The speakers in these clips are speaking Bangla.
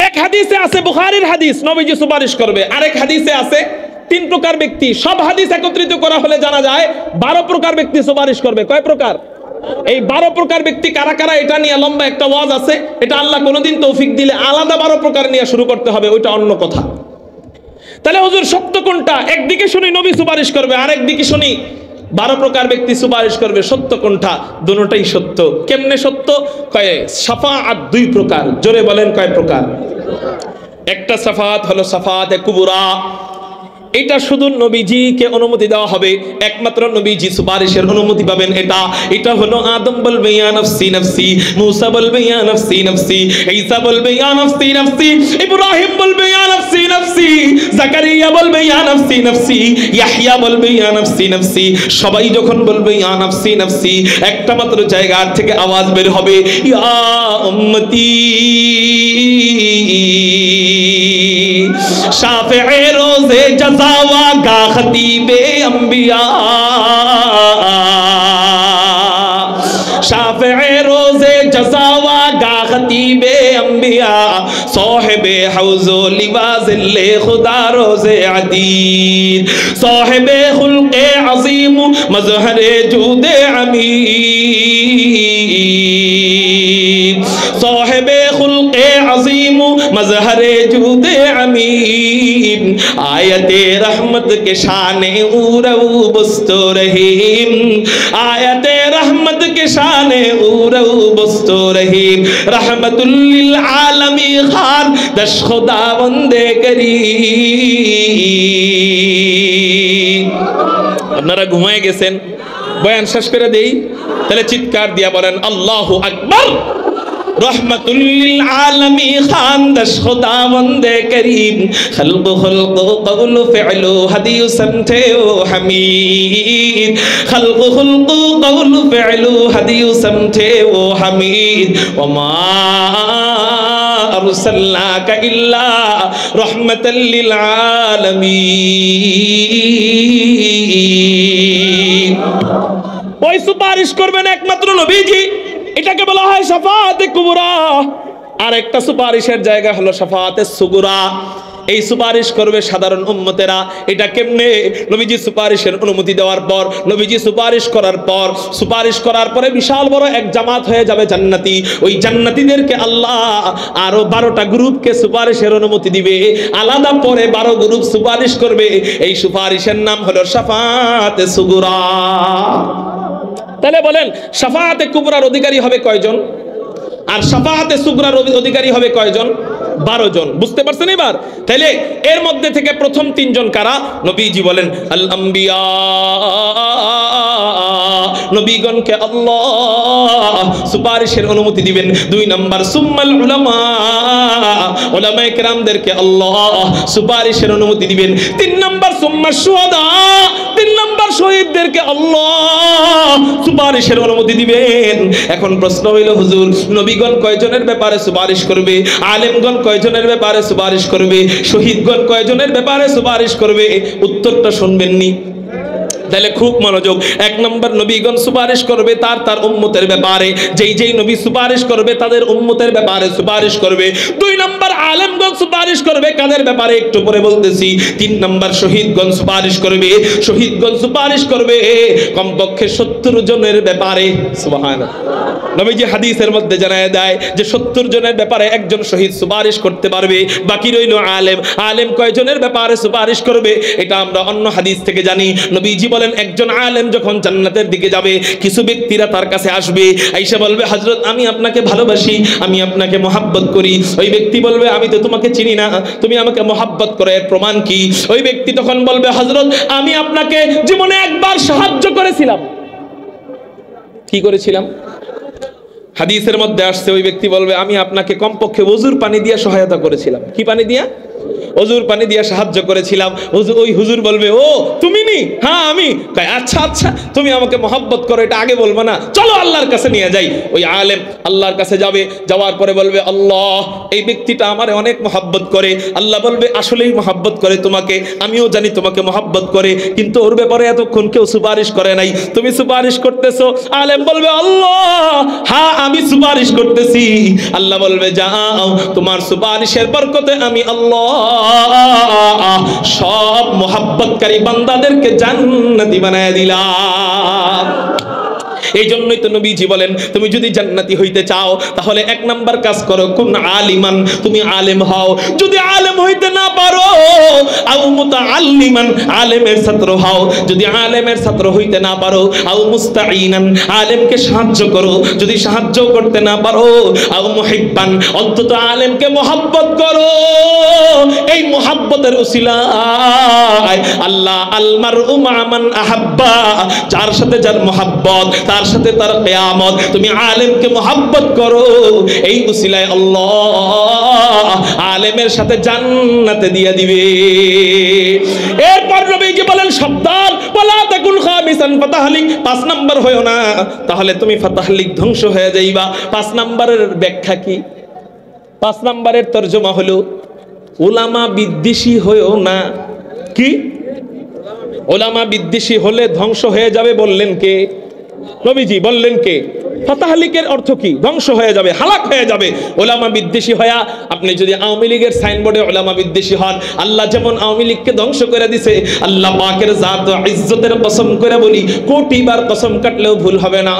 এক হাদিসে আছে, বুখারীর হাদিস, নবীজি সুপারিশ করবে। আরেক হাদিসে আছে 3 প্রকার ব্যক্তি। সব হাদিস একত্রিত করা হলে জানা যায় 12 প্রকার ব্যক্তি সুপারিশ করবে। কয় প্রকার? এই 12 প্রকার ব্যক্তি কারা কারা, এটা নিয়ে লম্বা একটা ওয়াজ আছে। এটা আল্লাহ কোনোদিন তৌফিক দিলে আলাদা 12 প্রকার নিয়ে শুরু করতে হবে, ওইটা অন্য কথা। তাহলে হুজুর সত্য কোনটা? একদিকে শুনি নবী সুপারিশ করবে, আরেকদিকে শুনি 12 প্রকার ব্যক্তি সুপারিশ করবে। সত্য কোনটা? দুটোটাই সত্য। কেমনে সত্য? কয় শাফাআত 2 প্রকার। জোরে বলেন কয় প্রকার? একটা শাফাআত হলো শাফাআতে কুবরা, এটা শুধু নবীজিকে অনুমতি দেওয়া হবে, একমাত্র নবীজি সুপারিশের অনুমতি পাবেন। এটা হলো আদম বলবে ইয়া নাফসি নাফসি, মুসা বলবে ইয়া নাফসি নাফসি, ঈসা বলবে ইয়া নাফসি নাফসি, ইব্রাহিম বলবে ইয়া নাফসি নাফসি, জাকারিয়া বলবে ইয়া নাফসি নাফসি, ইয়াহইয়া বলবে ইয়া নাফসি নাফসি। সবাই যখন বলবে ইয়া নাফসি নাফসি, একটা মাত্র জায়গা থেকে আওয়াজ বের হবে, ইয়া উম্মতি শাফিঈ রোজে জাযাওয়া গা খতীবে আম্বিয়া, শাফিঈ রোজে জাযাওয়া গা খতীবে আম্বিয়া, সাহেবে হাউজো লিবাজিল্লে খুদা রোজে আদিদ, সাহেবে খুলকে আযীম মজহরে জুদে আমির, সাহেবে খুলকে আযীম মজহরে জুদে আমির, आयते रहमत के शाने उरऊ बस्तो रहीम, आयते रहमत के शाने उरऊ बस्तो रहीम, रहमतुल लिल आलमी खान दश खुदा बंदे करीम। আপনারা ঘুমায় গেছেন, বয়ান শেষ করে দেই, তাহলে চিৎকার দিয়া বলেন আল্লাহু আকবার। रहमतुल लिल आलमी खान दश खुदा बंदे करीम, खल्क़ खुल्क़ क़ौल फ़िअल हदीस समझे ओ हमीद, खल्क़ खुल्क़ क़ौल फ़िअल हदीस समझे ओ हमीद, वमा अरसलनाका इल्ला रहमतल लिल आलमीन। ওই সুপারিশ করবেন একমাত্র নবীজি, এটাকে বলা হয় শাফাআতে কুবরা। আর একটা সুপারিশের জায়গা হলো শাফাআতে সুগরা। এই সুপারিশ করবে সাধারণ উম্মতেরা। এটা কেমনে? নবীজি সুপারিশের অনুমতি দেওয়ার পর, নবীজি সুপারিশ করার পরে বিশাল বড় এক জামাত হয়ে যাবে জান্নাতি। ওই জান্নাতীদেরকে আল্লাহ আরো 12টা গ্রুপকে সুপারিশের অনুমতি দিবে, আলাদা পরে 12 গ্রুপ সুপারিশ করবে। এই সুপারিশের নাম হলো শাফাআতে সুগরা। তাহলে বলেন শাফাআতে কুবরার অধিকারী হবে কয়জন, আর শাফাআতে সুগরার অধিকারী হবে কয়জন? 12 জন। বুঝতে পারছেন এবার? তাহলে এর মধ্যে থেকে প্রথম 3 জন কারা? নবীজি বলেন আল আম্বিয়া, নবীগণকে আল্লাহ সুপারিশের অনুমতি দিবেন। 2 নাম্বার সুম্মাল উলামা, উলামায়ে কেরামদেরকে আল্লাহ সুপারিশের অনুমতি দিবেন। 3 নাম্বার সুম্মা শুহাদা, 3 নাম্বার শহীদদেরকে আল্লাহ সুপারিশের অনুমতি দিবেন। এখন প্রশ্ন হইল হুজুর, নবীগণ কয়জনের ব্যাপারে সুপারিশ করবে? আলেমগণ কয়জনের ব্যাপারে সুপারিশ করবে? শহীদগণ কয়জনের ব্যাপারে সুপারিশ করবে? উত্তরটা শুনবেননি? তাহলে খুব মনোযোগ। 1 নম্বর নবীগণ সুপারিশ করবে তার উম্মতের ব্যাপারে, যেই নবী সুপারিশ করবে তাদের উম্মতের ব্যাপারে সুপারিশ করবে। 2 নম্বর আলেমগণ সুপারিশ করবে কাদের ব্যাপারে একটু পরে বলতেছি। 3 নম্বর শহীদগণ সুপারিশ করবে, শহীদগণ সুপারিশ করবে কমপক্ষে 70 জনের ব্যাপারে। সুবহানাল্লাহ। নবীজি হাদিসের মধ্যে জানায় দেয় যে 70 জনের ব্যাপারে একজন শহীদ সুপারিশ করতে পারবে, বাকি রইল আলেম। আলেম কয়জনের ব্যাপারে সুপারিশ করবে এটা আমরা অন্য হাদিস থেকে জানি। নবীজি বলেন একজন আলেম যখন জান্নাতের দিকে যাবে, কিছু ব্যক্তিরা তার কাছে আসবে, আইসা বলবে হযরত আমি আপনাকে ভালোবাসি, আমি আপনাকে মহব্বত করি। ওই ব্যক্তি বলবে আমি তো তোমাকে চিনি না, তুমি আমাকে মহব্বত করো, এর প্রমাণ কি? ওই ব্যক্তি তখন বলবে হযরত আমি আপনাকে জীবনে একবার সাহায্য করেছিলাম। কি করেছিলাম? হাদিসের মধ্যে আসছে ওই ব্যক্তি বলবে আমি আপনাকে কমপক্ষে ওযুর পানি দিয়ে সহায়তা করেছিলাম। কি পানি দিয়া? ওযুর পানি দিয়ে সাহায্য করেছিলাম। ওই হুজুর বলবে, ও তুমি নি? হ্যাঁ আমি। আচ্ছা আচ্ছা, তুমি আমাকে মহব্বত করো, এটা আগে বলবো না, চলো আল্লাহর কাছে নিয়ে যাই। ওই আলেম আল্লাহর কাছে যাবে, যাওয়ার পরে বলবে, আল্লাহ এই ব্যক্তিটা আমারে অনেক মহব্বত করে। আল্লাহ বলবে, আসলেই মহব্বত করে তোমাকে, আমিও জানি তোমাকে মহব্বত করে, কিন্তু ওর ব্যাপারে এতক্ষণ কেউ সুপারিশ করে নাই, তুমি সুপারিশ করতেছো। আলেম বলবে, আল্লাহ হ্যাঁ আমি সুপারিশ করতেছি। আল্লাহ বলবে, যাও তোমার সুপারিশের বরকতে আমি আল্লাহ সব মহব্বতকারী বান্দাদেরকে জান্নাতি বানায় দিলাম। এই জন্যই তো নবীজি বলেন, তুমি যদি জান্নাতি হইতে চাও তাহলে এক নাম্বার কাজ করো, কুন আলিমান, তুমি আলেম হও। যদি আলেম হইতে না পারো, আও মুতাআল্লিমান, আলেমের ছাত্র হও। যদি আলেমের ছাত্র হইতে না পারো, আও মুস্তাঈনান, আলেমকে সাহায্য করো। যদি সাহায্য করতে না পারো, আও মুহিব্বান, অন্তত আলেমকে মহব্বত করো। এই মহব্বতের উসিলায় আল্লাহ আলমারউ মা মান আহাব্বা, যার সাথে যার মহব্বত তার সাথে তার কিয়ামত। তুমি আলেমকে মহব্বত করো, এই উসিলায় আল্লাহ আলেমের সাথে জান্নাতে দিয়ে দিবে। এরপর নবীজি বলেন, সাবধান, ওয়ালা তাকুন খামিসান ফাতাহলিক, 5 নাম্বার হয়ো না, তাহলে তুমি ফাতাহলিক ধ্বংস হয়ে যাইবা। 5 নাম্বারের ব্যাখ্যা কি? 5 নাম্বারের তরজমা হলো, উলামা বিদ্বেষী হয়ো না। কি? উলামা বিদ্বেষী হলে ধ্বংস হয়ে যাবে বললেন কে? নবীজি বললেন কে? ফাতাহলিকের অর্থ কি? ধ্বংস হয়ে যাবে, হালাক হয়ে যাবে। উলামা বিদ্বেষী হয়া আপনি যদি আওয়ামী লীগের সাইনবোর্ডে উলামা বিদ্বেষী হন, আল্লাহ যেমন আওয়ামী লীগকে ধ্বংস করে দিছে, আল্লাহ পাকের জাত ও ইজ্জতের কসম করে বলি, কোটিবার কসম কাটলেও ভুল হবে না,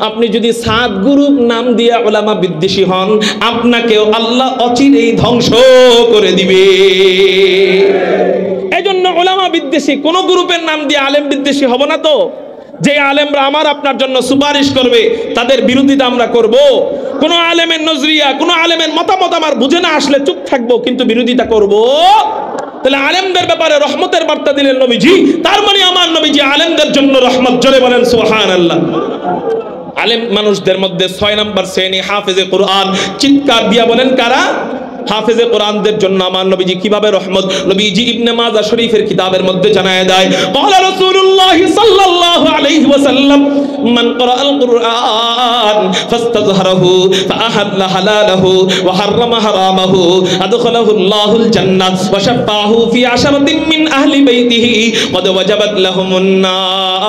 আপনি যদি 7 গ্রুপ নাম দিয়ে উলামা বিদ্বেষী হন, আপনাকেও আল্লাহ অচিরেই ধ্বংস করে দিবে। এই জন্য উলামা বিদ্বেষী কোন গ্রুপের নাম দিয়ে আলেম বিদ্বেষী হব না। তো যে আলেমরা আমার আপনার জন্য সুপারিশ করবে তাদের বিরোধিতা আমরা করব। কোন আলেমের নজরিয়া, কোন আলেমের মতামত আমার বুঝে না আসলে চুপ থাকবো, কিন্তু বিরোধিতা করব। তাহলে আলেমদের ব্যাপারে রহমতের বার্তা দিলেন নবীজি, তার মানে আমার নবীজি আলেমদের জন্য রহমত। জোরে বলেন সুবহানাল্লাহ। আলেম মানুষদের মধ্যে 6 নাম্বার শ্রেণী হাফেজে কোরআন। চিৎকার দিয়া বলেন কারা? হাফেজে কোরআনদের জন্য আমার নবীজি কিভাবে রহমত। নবীজি ইবনে মাজাহ শরীফের কিতাবের মধ্যে জানায় দেয়, ক্বালা রাসূলুল্লাহ সাল্লাল্লাহু আলাইহি ওয়াসাল্লাম, মান ক্বারাআল কুরআন ফাস্তাযহারাহু ফাআহাল্লা হালালাহু ওয়া হাররামা হারামাহু আদখালাহু আল্লাহুল জান্নাহ ওয়া শাফাআহু ফি আশরাতিন মিন আহলি বাইতিহি ক্বাদ ওয়াজাবাত লাহুমুন নার।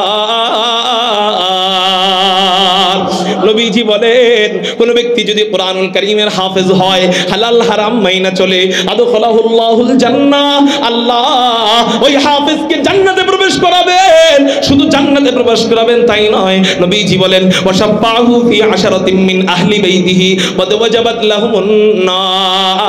নবীজি বলেন, কোন ব্যক্তি যদি কোরআনুল কারীমের হাফেজ হয়, হালাল হারাম মাইনা চলে, আদখালাহুল্লাহুল জান্নাহ, আল্লাহ ওই হাফেজকে জান্নাতে প্রবেশ করাবেন। শুধু জান্নাতে প্রবেশ করাবেন তাই নয়, নবীজি বলেন, ওয়াশাফাহু ফি আশরাতিন মিন আহলি বাইতিহি ওয়া ওয়াজাবাত লাহুমুন নার।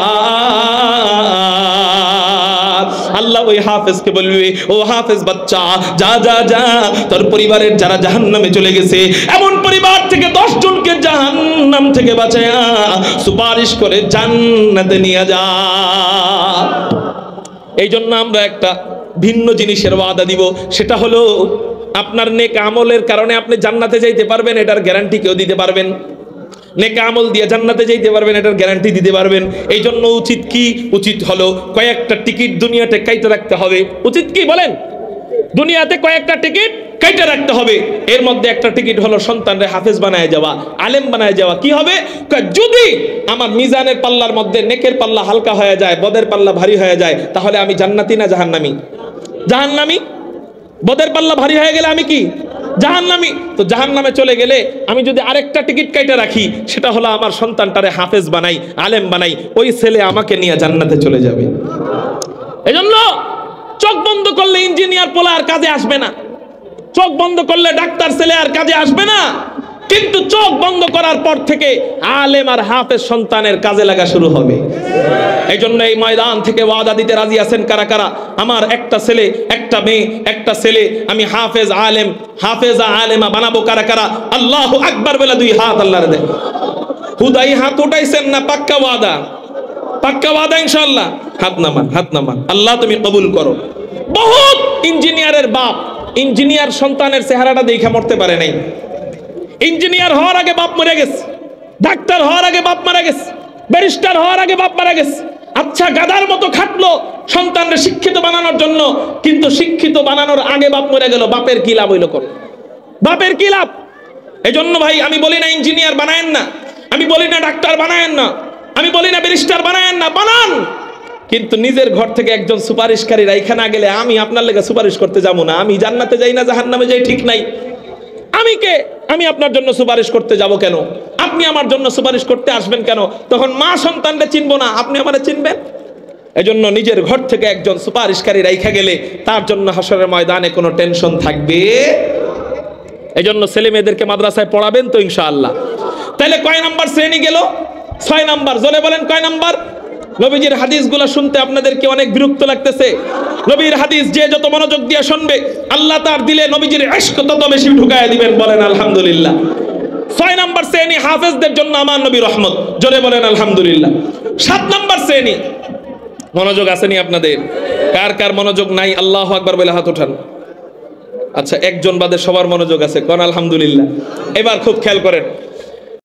আল্লাহ ওই হাফেজকে বলবে, ও হাফেজ বাচ্চা, যা যা যা, তোর পরিবারের যারা জাহান্নামে চলে গেছে এমন পরিবার থেকে 10 জনকে জাহান্নাম থেকে বাঁচায়া সুপারিশ করে জান্নাতে নিয়ে যা। এই জন্য আমরা একটা ভিন্ন জিনিসের ওয়াদা দিব, সেটা হলো আপনার নেক আমলের কারণে আপনি জান্নাতে যাইতে পারবেন, এটার গ্যারান্টি কেউ দিতে পারবেন? নেক আমল দিয়ে জান্নাতে যাইতে পারবেন, এটার গ্যারান্টি দিতে পারবেন? এই জন্য উচিত কি? উচিত হলো কয়েকটা টিকিট দুনিয়াতে কাইতে রাখতে হবে। উচিত কি বলেন? দুনিয়াতে কয়েকটা টিকিট কাইতে রাখতে হবে। এর মধ্যে একটা টিকিট হলো সন্তানরে হাফেজ বানায় যাওয়া, আলেম বানায় যাওয়া। কি হবে? যদি আমার মিজানের পাল্লার মধ্যে নেকের পাল্লা হালকা হয়ে যায়, বদের পাল্লা ভারী হয়ে যায়, তাহলে আমি জান্নাতি না জাহান্নামী? জাহান্নামী। বদের পাল্লা ভারী হয়ে গেলে আমি কি? জাহান্নামী। তো জাহান্নামে চলে গেলে আমি যদি আরেকটা টিকিট কাইটা রাখি, সেটা হলো আমার সন্তানটারে হাফেজ বানাই, আলেম বানাই, ওই ছেলে আমাকে নিয়ে জান্নাতে চলে যাবে। এজন্য চোখ বন্ধ করলে ইঞ্জিনিয়ার পোলা আর কাজে আসবে না, চোখ বন্ধ করলে ডাক্তার ছেলে আর কাজে আসবে না, কিন্তু চোখ বন্ধ করার পর থেকে আলেম আর হাফেজ সন্তানের কাজে লাগা শুরু হবে। এই জন্য এই ময়দান থেকে ওয়াদা দিতে রাজি আছেন কারা কারা? আমার একটা ছেলে, একটা মেয়ে, একটা ছেলে আমি হাফেজ আলেম, হাফেজা আলেমা বানাবো কারা কারা? আল্লাহু আকবার বলে 2 হাত আল্লাহর দেয়। হুদাই হাত উঠাইছেন না? পাক্কা ওয়াদা? পাক্কা ওয়াদা ইনশাআল্লাহ? হাত নামান, হাত নামান। আল্লাহ তুমি কবুল করো। বহুত ইঞ্জিনিয়ারের বাপ ইঞ্জিনিয়ার সন্তানের চেহারাটা দেখে মরতে পারে নাই। ইঞ্জিনিয়ার হওয়ার আগে বাপ মরে গেছে, ডাক্তার হওয়ার আগে বাপ মারা গেছে, ব্যারিস্টার হওয়ার আগে বাপ মারা গেছে, আচ্ছা গাধার মতো খাটলো সন্তানকে শিক্ষিত বানানোর জন্য, কিন্তু শিক্ষিত বানানোর আগে বাপ মরে গেল, বাপের কি লাভ হইল? কোন বাপের কি লাভ? এজন্য ভাই আমি বলি না ইঞ্জিনিয়ার বানায়েন না, আমি বলি না ডাক্তার বানায়েন না, আমি বলি না ব্যারিস্টার বানায়েন না, বানান, কিন্তু নিজের ঘর থেকে একজন সুপারিশকারী রাইখা না গেলে আমি আপনার লেগে সুপারিশ করতে যাবো না। আমি জান্নাতে যাই না জাহান্নামে যাই, ঠিক নাই? আমি কে? আমি আপনার জন্য সুপারিশ করতে যাব কেন? আপনি আমার জন্য সুপারিশ করতে আসবেন কেন? তখন মা সন্তানকে চিনবো না, আপনি আমারে চিনবেন? এজন্য নিজের ঘর থেকে একজন সুপারিশকারী রাইখা গেলে তার জন্য হাসরের ময়দানে কোনো টেনশন থাকবে। এজন্য ছেলে মেয়েদেরকে মাদ্রাসায় পড়াবেন তো ইনশাআল্লাহ। তাহলে কয় নাম্বার শ্রেণী গেল? 6 নাম্বার। জোরে বলেন কয় নাম্বার? নবীজির হাদিসগুলো শুনতে আপনাদেরকে অনেক বিরক্ত লাগতেছে। নবীর হাদিস যে যত মনোযোগ দিয়ে শুনবে আল্লাহ তার দিলে নবীজির ইশক তত বেশি ঢুকায় দিবেন। বলেন আলহামদুলিল্লাহ। 6 নাম্বার শ্রেণী হাফেজদের জন্য আমার নবী রহমত। জোরে বলেন আলহামদুলিল্লাহ। 7 নাম্বার শ্রেণী, মনোযোগ আসেনি আপনাদের? কার কার মনোযোগ নাই আল্লাহু আকবার বলে হাত উঠান। আচ্ছা একজন বাদে সবার মনোযোগ আছে, কোন আলহামদুলিল্লাহ। এবার খুব খেয়াল করেন,